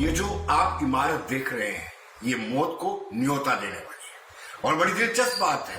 ये जो आप इमारत देख रहे हैं ये मौत को न्योता देने वाली है। और बड़ी दिलचस्प बात है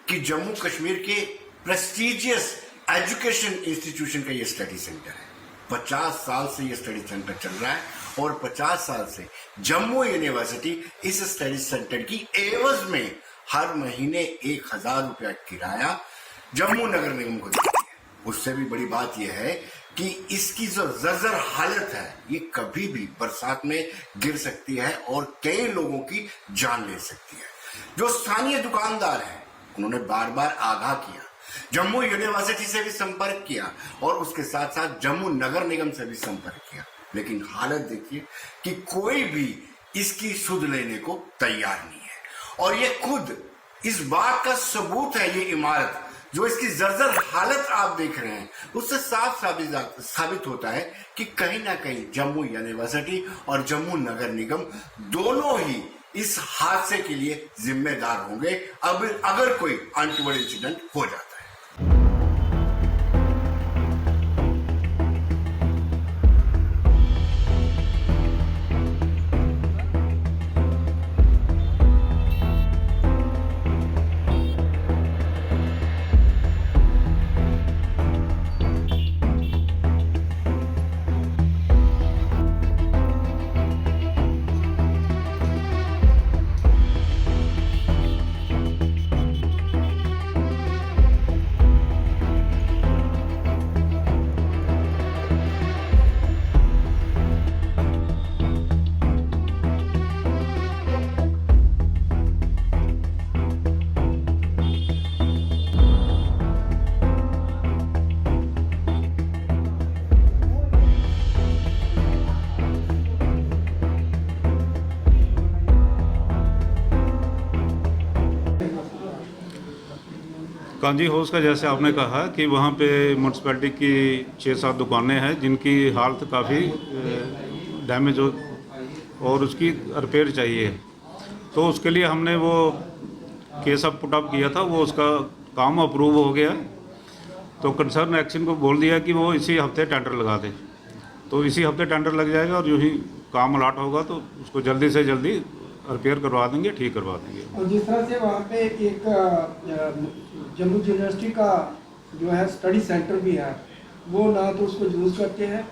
कि जम्मू कश्मीर के प्रेस्टिजियस एजुकेशन इंस्टीट्यूशन का ये स्टडी सेंटर है। 50 साल से ये स्टडी सेंटर चल रहा है और 50 साल से जम्मू यूनिवर्सिटी इस स्टडी सेंटर की एवज में हर महीने 1000 रुपया किराया जम्मू नगर निगम को देती है। उससे भी बड़ी बात यह है कि इसकी जो जर्जर हालत है ये कभी भी बरसात में गिर सकती है और कई लोगों की जान ले सकती है। जो स्थानीय दुकानदार हैं उन्होंने बार बार आगाह किया, जम्मू यूनिवर्सिटी से भी संपर्क किया और उसके साथ साथ जम्मू नगर निगम से भी संपर्क किया, लेकिन हालत देखिए कि कोई भी इसकी सुध लेने को तैयार नहीं है। और ये खुद इस बात का सबूत है, ये इमारत जो इसकी जर्जर हालत आप देख रहे हैं उससे साफ साबित होता है कि कहीं ना कहीं जम्मू यूनिवर्सिटी और जम्मू नगर निगम दोनों ही इस हादसे के लिए जिम्मेदार होंगे अब अगर कोई अनटूवर्ड इंसिडेंट हो जाता है। कांजी हाउस का जैसे आपने कहा कि वहाँ पे म्यूनसिपैलिटी की 6-7 दुकानें हैं जिनकी हालत काफ़ी डैमेज हो और उसकी रिपेयर चाहिए, तो उसके लिए हमने वो केस अब पुट अप किया था, वो उसका काम अप्रूव हो गया। तो कंसर्न एक्शन को बोल दिया कि वो इसी हफ्ते टेंडर लगा दे, तो इसी हफ्ते टेंडर लग जाएगा और यूँ ही काम अलाट होगा तो उसको जल्दी से जल्दी रिपेयर करवा देंगे, ठीक करवा देंगे। और जिस तरह से वहाँ पे एक जम्मू यूनिवर्सिटी का जो है स्टडी सेंटर भी है, वो ना तो उसको यूज़ करते हैं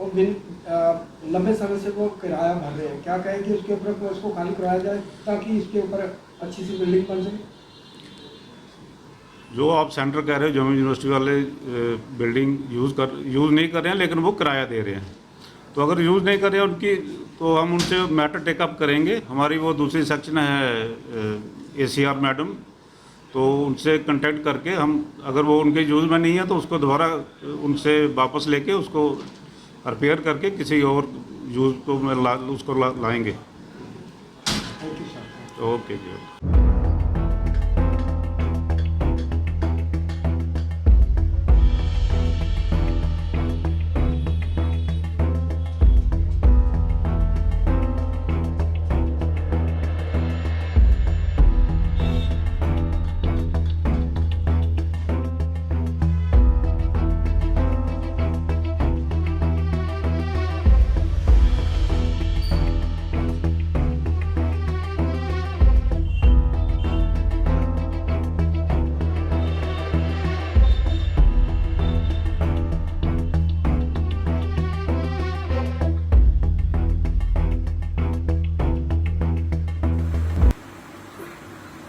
और लंबे समय से वो किराया भर रहे हैं। क्या कहें कि उसके ऊपर उसको खाली कराया जाए ताकि इसके ऊपर अच्छी सी बिल्डिंग बन सके। जो आप सेंटर कह रहे हो जम्मू यूनिवर्सिटी वाले बिल्डिंग यूज़ नहीं कर रहे हैं लेकिन वो किराया दे रहे हैं, तो अगर यूज़ नहीं कर रहे हैं उनकी, तो हम उनसे मैटर टेकअप करेंगे। हमारी वो दूसरी सेक्शन है ACR मैडम, तो उनसे कांटेक्ट करके हम अगर वो उनके यूज़ में नहीं है तो उसको दोबारा उनसे वापस लेके उसको रिपेयर करके किसी और यूज़ को उसको लाएंगे। ओके जी।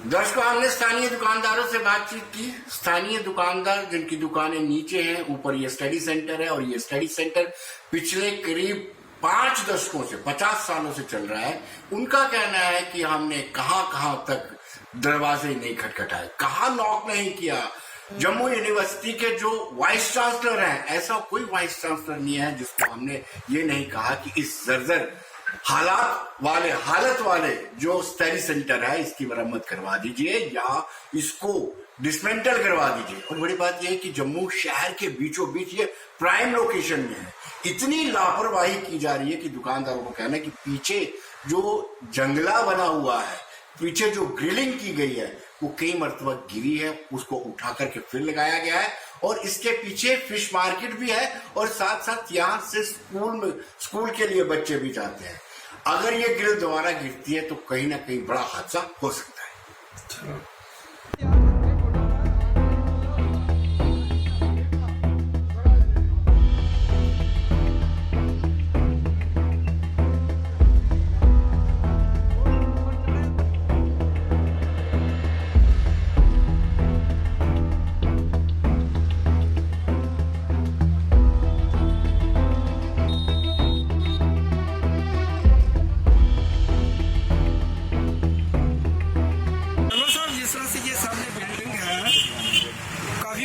दर्शकों, हमने स्थानीय दुकानदारों से बातचीत की। स्थानीय दुकानदार जिनकी दुकानें नीचे हैं, ऊपर ये स्टडी सेंटर है और ये स्टडी सेंटर पिछले करीब 5 दशकों से 50 सालों से चल रहा है। उनका कहना है कि हमने कहां तक दरवाजे नहीं खटखटाए, कहां नॉक नहीं किया। जम्मू यूनिवर्सिटी के जो वाइस चांसलर हैं, ऐसा कोई वाइस चांसलर नहीं है जिसको हमने ये नहीं कहा कि इस जर्जर हालत वाले जो स्टडी सेंटर है इसकी मरम्मत करवा दीजिए या इसको डिसमेंटल करवा दीजिए। और बड़ी बात यह है कि जम्मू शहर के बीचों बीच ये प्राइम लोकेशन में है। इतनी लापरवाही की जा रही है कि दुकानदारों को कहना है कि पीछे जो जंगला बना हुआ है, पीछे जो ग्रिलिंग की गई है वो कई मरतबा गिरी है, उसको उठा करके फिर लगाया गया है। और इसके पीछे फिश मार्केट भी है और साथ साथ यहाँ से स्कूल के लिए बच्चे भी जाते हैं। अगर ये ग्रिल दोबारा गिरती है तो कहीं ना कहीं बड़ा हादसा हो सकता है।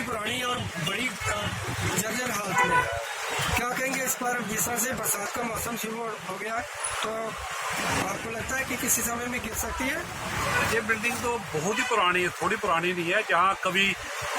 पुरानी और बड़ी जर्जर हालत में, क्या कहेंगे इस पर? जिस तरह से बरसात का मौसम शुरू हो गया तो आपको लगता है कि किसी समय में गिर सकती है? ये बिल्डिंग तो बहुत ही पुरानी है, थोड़ी पुरानी नहीं है। जहाँ कभी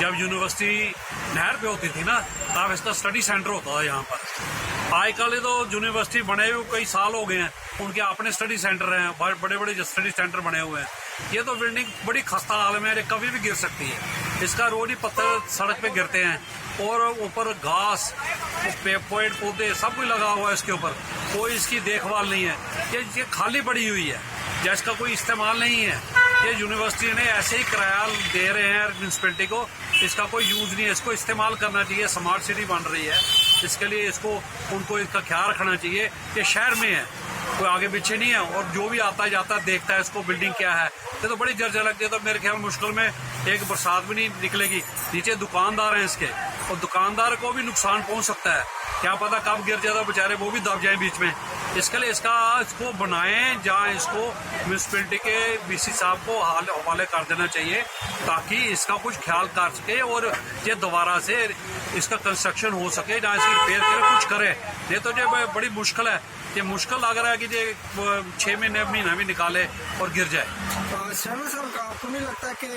जब यूनिवर्सिटी नहर पे होती थी ना, तब इसका स्टडी सेंटर होता था यहाँ पर। आजकल तो यूनिवर्सिटी बने हुए कई साल हो गए हैं, उनके अपने स्टडी सेंटर हैं, बड़े बड़े स्टडी सेंटर बने हुए हैं। ये तो बिल्डिंग बड़ी खस्ता हाल में है, कभी भी गिर सकती है। इसका रोड ही पत्थर सड़क पे गिरते हैं और ऊपर घास, पेड़ पौधे सब कुछ लगा हुआ है इसके ऊपर, कोई इसकी देखभाल नहीं है। ये खाली पड़ी हुई है, जिसका कोई इस्तेमाल नहीं है। ये यूनिवर्सिटी ने ऐसे ही किराया दे रहे हैं म्यूनसिपैलिटी को, इसका कोई यूज नहीं है। इसको इस्तेमाल करना चाहिए, स्मार्ट सिटी बन रही है, इसके लिए उनको इसका ख्याल रखना चाहिए। ये शहर में है, कोई आगे पीछे नहीं है, और जो भी आता जाता देखता है इसको बिल्डिंग क्या है। ये तो बड़ी जर्जर लगती है, तो मेरे ख्याल मुश्किल में एक बरसात भी नहीं निकलेगी। नीचे दुकानदार हैं इसके, और दुकानदार को भी नुकसान पहुंच सकता है, क्या पता कब गिर जाए, बेचारे वो भी दब जाए बीच में। इसके लिए इसको बनाएं, जहाँ इसको म्यूनसिपैलिटी के बीसी साहब को हवाले कर देना चाहिए, ताकि इसका कुछ ख्याल कर सके और ये दोबारा से इसका कंस्ट्रक्शन हो सके, जहाँ इसकी रिपेयर करे, कुछ करे। ये तो जो बड़ी मुश्किल है, ये मुश्किल लग रहा है कि ये 6 महीना भी निकाले और गिर जाए। शर्मा साहब, आपको नहीं लगता कि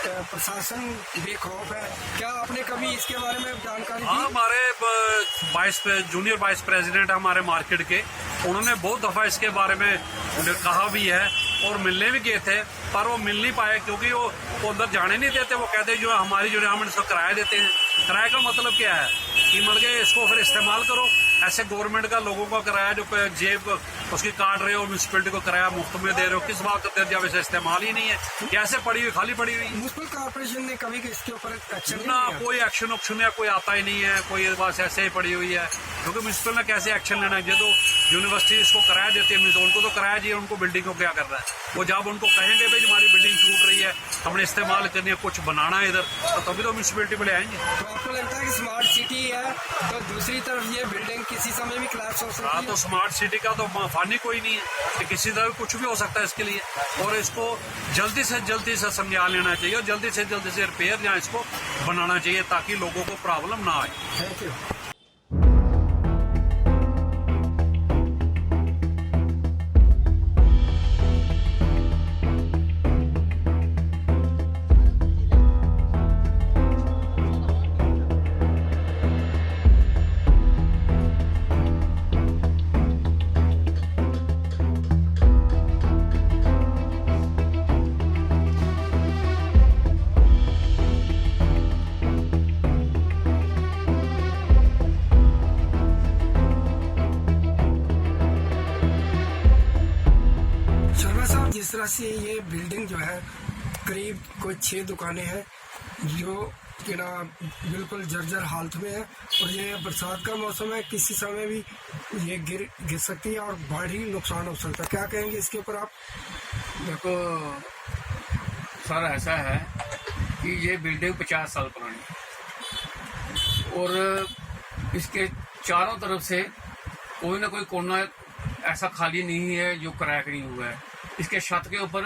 प्रशासन बेखौफ है? क्या आपने कभी इसके बारे में जानकारी दी? हाँ, हमारे जूनियर वाइस प्रेसिडेंट हमारे मार्केट के, उन्होंने बहुत दफा इसके बारे में कहा भी है और मिलने भी गए थे, पर वो मिल नहीं पाए क्योंकि वो अंदर जाने नहीं देते। वो कहते जो हमारी जो हम इसको किराया देते हैं। किराए का मतलब क्या है कि मतलब इसको फिर इस्तेमाल करो। ऐसे गवर्नमेंट का लोगों का किराया जो जेब उसकी काट रहे हो, म्यूनसिपैलिटी को किराया मुफ्त में दे रहे हो, किस बात का जब इसे इस्तेमाल ही नहीं है, कैसे पड़ी हुई, खाली पड़ी हुई। म्युनिसिपल कॉर्पोरेशन ने कभी इसके ऊपर एक्शन ना, कोई एक्शन है, कोई आता ही नहीं है, कोई बस ऐसे ही पड़ी हुई है। क्योंकि म्यूनसिपल ने कैसे एक्शन लेना है? जो तो यूनिवर्सिटी इसको किराया देती है, तो उनको तो किराया चाहिए, उनको बिल्डिंग को क्या करना है? वो जब उनको कहेंगे भाई हमारी बिल्डिंग टूट रही है, हमने इस्तेमाल करनी है, कुछ बनाना है इधर, तो तभी तो म्यूनसिपैलिटी में ले आएंगे। तो आपको लगता है कि स्मार्ट सिटी है तो दूसरी तरफ ये बिल्डिंग किसी समय भी क्लैप्स हो सकती है? हाँ, तो स्मार्ट सिटी का तो फानी कोई नहीं है कि किसी तरह कुछ भी हो सकता है इसके लिए, और इसको जल्दी से समझा लेना चाहिए और जल्दी से रिपेयर या इसको बनाना चाहिए, ताकि लोगों को प्रॉब्लम ना आए। Thank you. जिस तरह से ये बिल्डिंग जो है करीब कोई 6 दुकानें हैं जो कि ना बिल्कुल जर्जर हालत में है, और ये बरसात का मौसम है, किसी समय भी ये गिर सकती है और भारी नुकसान हो सकता है। क्या कहेंगे इसके ऊपर आप? देखो सर, ऐसा है कि ये बिल्डिंग 50 साल पुरानी है और इसके चारों तरफ से कोई ना कोई कोना ऐसा खाली नहीं है जो क्रैक नहीं हुआ है। इसके छत के ऊपर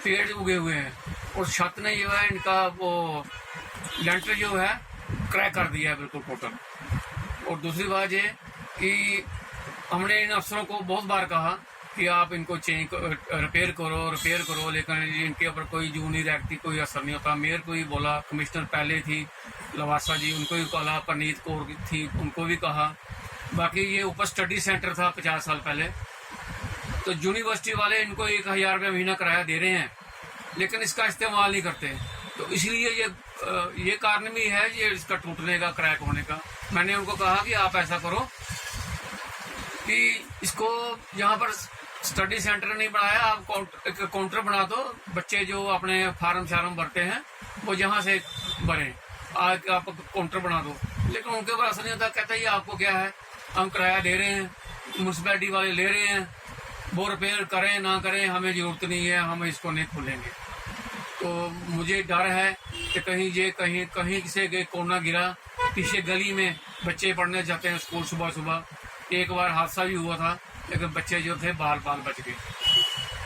पेड़ उगे हुए हैं और छत ने जो है इनका वो लेंटर जो है क्रैक कर दिया है बिल्कुल टोटल। और दूसरी बात ये कि हमने इन अफसरों को बहुत बार कहा कि आप इनको रिपेयर करो, लेकिन इनके ऊपर कोई जू नहीं रखती, कोई असर नहीं होता। मेयर को ही बोला, कमिश्नर पहले थी लवासा जी, उनको भी कहा, परनीत कौर थी, उनको भी कहा। बाकी ये ऊपर स्टडी सेंटर था 50 साल पहले, तो यूनिवर्सिटी वाले इनको 1000 रुपये महीना किराया दे रहे हैं, लेकिन इसका इस्तेमाल नहीं करते। तो इसलिए ये कारण भी है ये इसका टूटने का, क्रैक होने का। मैंने उनको कहा कि आप ऐसा करो कि इसको यहाँ पर स्टडी सेंटर नहीं बनाया, आप एक काउंटर बना दो, बच्चे जो अपने फार्म शार्म भरते हैं वो जहाँ से भरें, आप काउंटर बना दो। लेकिन उनके ऊपर असर नहीं होता, कहते हैं ये आपको क्या है, हम किराया दे रहे हैं, म्यूनसिपैलिटी वाले ले रहे हैं, वो रिपेयर करें ना करें हमें जरूरत नहीं है, हम इसको नहीं खोलेंगे। तो मुझे डर है कि कहीं से कोना गिरा, पीछे गली में बच्चे पढ़ने जाते हैं स्कूल सुबह सुबह, एक बार हादसा भी हुआ था, लेकिन बच्चे जो थे बाल बच गए।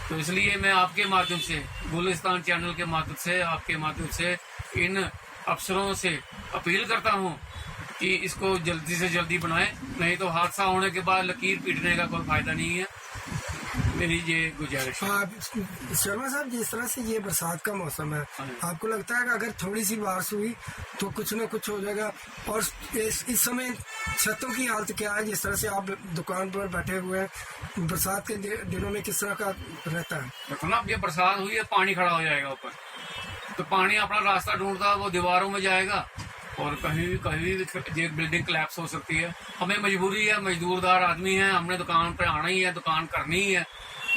तो इसलिए मैं आपके माध्यम से, गुलिस्तान चैनल के माध्यम से, आपके माध्यम से इन अफसरों से अपील करता हूँ कि इसको जल्दी से जल्दी बनाएं, नहीं तो हादसा होने के बाद लकीर पीटने का कोई फायदा नहीं है। मेरी ये गुजारिश है। शर्मा साहब, जिस तरह से ये बरसात का मौसम है, आपको लगता है कि अगर थोड़ी सी बारिश हुई तो कुछ न कुछ हो जाएगा? और इस समय छतों की हालत क्या है? जिस तरह से आप दुकान पर बैठे हुए हैं, बरसात के दिनों में किस तरह का रहता है? देखो ना, अब ये बरसात हुई है, पानी खड़ा हो जाएगा ऊपर, तो पानी अपना रास्ता ढूंढता है, वो दीवारों में जाएगा और कहीं भी बिल्डिंग कोलैप्स हो सकती है। हमें मजबूरी है, मजदूरदार आदमी है, हमने दुकान पे आना ही है, दुकान करनी ही है,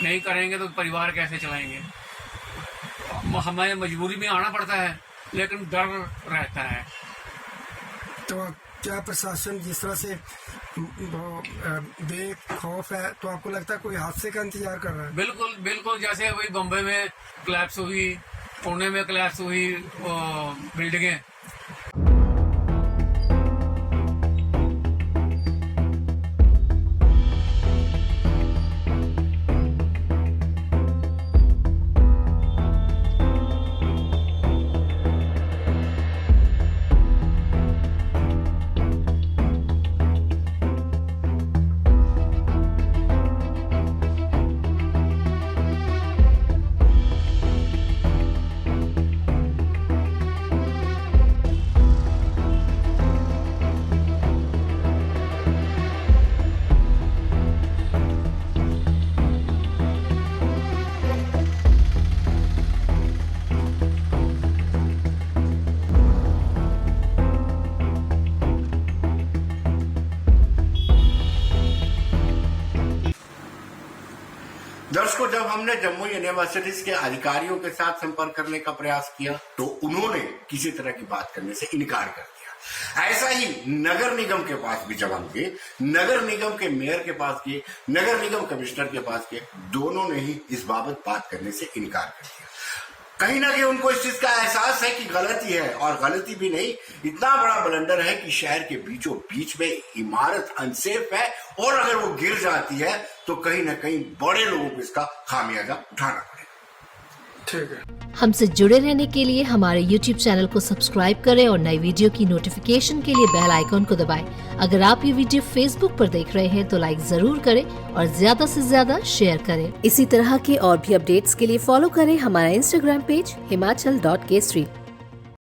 नहीं करेंगे तो परिवार कैसे चलाएंगे? हमें मजबूरी में आना पड़ता है, लेकिन डर रहता है। तो क्या प्रशासन जिस तरह से बेखौफ है, तो आपको लगता है कोई हादसे का इंतजार कर रहा है? बिल्कुल बिल्कुल, जैसे वही बम्बई में कोलैप्स हुई, पुणे में कोलैप्स हुई बिल्डिंगें। दर्शकों, जब हमने जम्मू यूनिवर्सिटीज के अधिकारियों के साथ संपर्क करने का प्रयास किया तो उन्होंने किसी तरह की बात करने से इनकार कर दिया। ऐसा ही नगर निगम के पास भी जब हम गए, नगर निगम के मेयर के पास गए, नगर निगम कमिश्नर के पास गए, दोनों ने ही इस बाबत बात करने से इनकार कर दिया। कहीं ना कहीं उनको इस चीज का एहसास है कि गलती है, और गलती भी नहीं, इतना बड़ा ब्लंडर है कि शहर के बीचों बीच में इमारत अनसेफ है, और अगर वो गिर जाती है तो कहीं ना कहीं बड़े लोगों को इसका खामियाजा उठाना पड़ेगा। ठीक है। हमसे जुड़े रहने के लिए हमारे YouTube चैनल को सब्सक्राइब करें और नई वीडियो की नोटिफिकेशन के लिए बेल आइकॉन को दबाएं। अगर आप ये वीडियो Facebook पर देख रहे हैं तो लाइक जरूर करें और ज्यादा से ज्यादा शेयर करें। इसी तरह के और भी अपडेट्स के लिए फॉलो करें हमारा Instagram पेज himachal.k3।